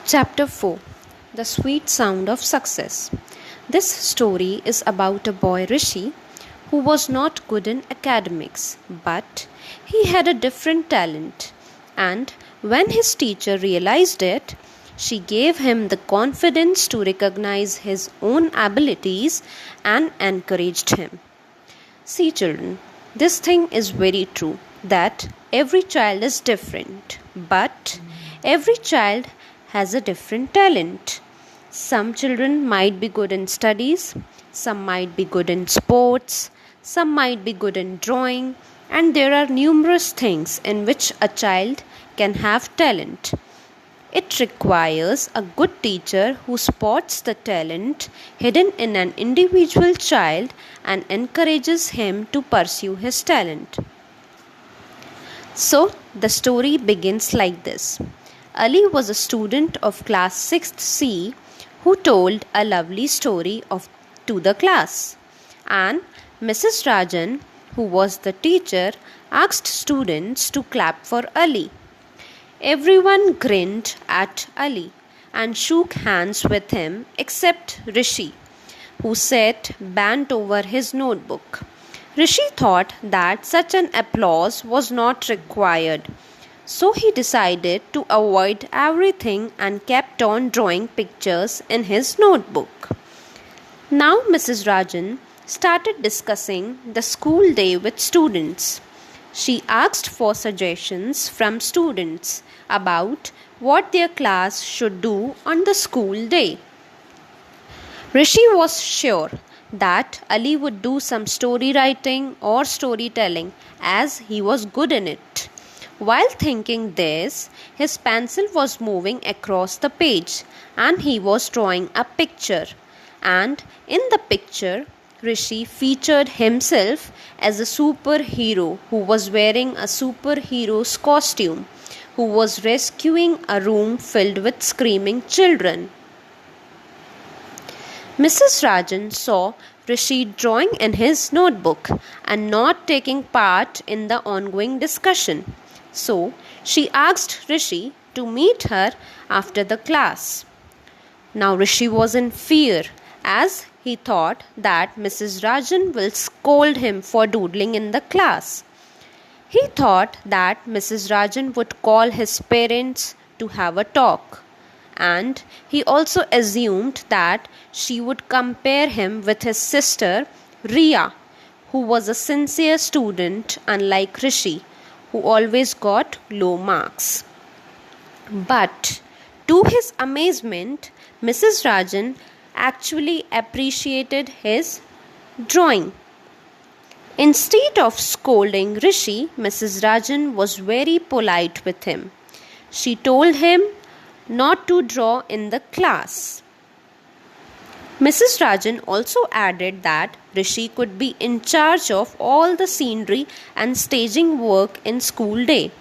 Chapter 4 The Sweet Sound of Success. This story is about a boy Rishi who was not good in academics, but he had a different talent, and when his teacher realized it, she gave him the confidence to recognize his own abilities and encouraged him. See, children, this thing is very true that every child is different, but every child has a different talent. Some children might be good in studies, some might be good in sports, some might be good in drawing, and there are numerous things in which a child can have talent. It requires a good teacher who spots the talent hidden in an individual child and encourages him to pursue his talent. So, the story begins like this. Ali was a student of Class 6 C who told a lovely story to the class. And Mrs. Rajan, who was the teacher, asked students to clap for Ali. Everyone grinned at Ali and shook hands with him except Rishi, who sat bent over his notebook. Rishi thought that such an applause was not required, so he decided to avoid everything and kept on drawing pictures in his notebook. Now Mrs. Rajan started discussing the school day with students. She asked for suggestions from students about what their class should do on the school day. Rishi was sure that Ali would do some story writing or storytelling as he was good in it. While thinking this, his pencil was moving across the page and he was drawing a picture. And in the picture, Rishi featured himself as a superhero who was wearing a superhero's costume, who was rescuing a room filled with screaming children. Mrs. Rajan saw Rishi drawing in his notebook and not taking part in the ongoing discussion. So, she asked Rishi to meet her after the class. Now, Rishi was in fear as he thought that Mrs. Rajan will scold him for doodling in the class. He thought that Mrs. Rajan would call his parents to have a talk, and he also assumed that she would compare him with his sister Riya, who was a sincere student unlike Rishi, who always got low marks. But to his amazement, Mrs. Rajan actually appreciated his drawing. Instead of scolding Rishi, Mrs. Rajan was very polite with him. She told him not to draw in the class. Mrs. Rajan also added that Rishi could be in charge of all the scenery and staging work in school day.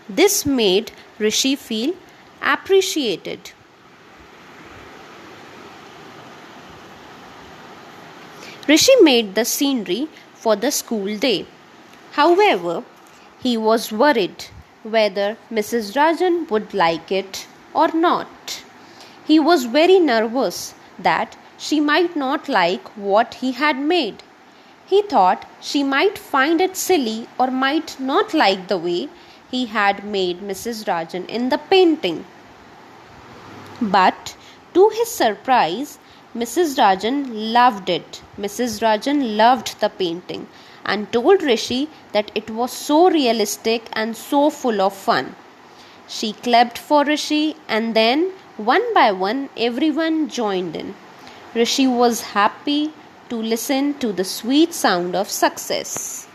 This made Rishi feel appreciated. Rishi made the scenery for the school day. However, he was worried whether Mrs. Rajan would like it or not. He was very nervous that she might not like what he had made. He thought she might find it silly or might not like the way he had made Mrs. Rajan in the painting. But to his surprise, Mrs. Rajan loved it. Mrs. Rajan loved the painting and told Rishi that it was so realistic and so full of fun. She clapped for Rishi and then one by one everyone joined in. Rishi was happy to listen to the sweet sound of success.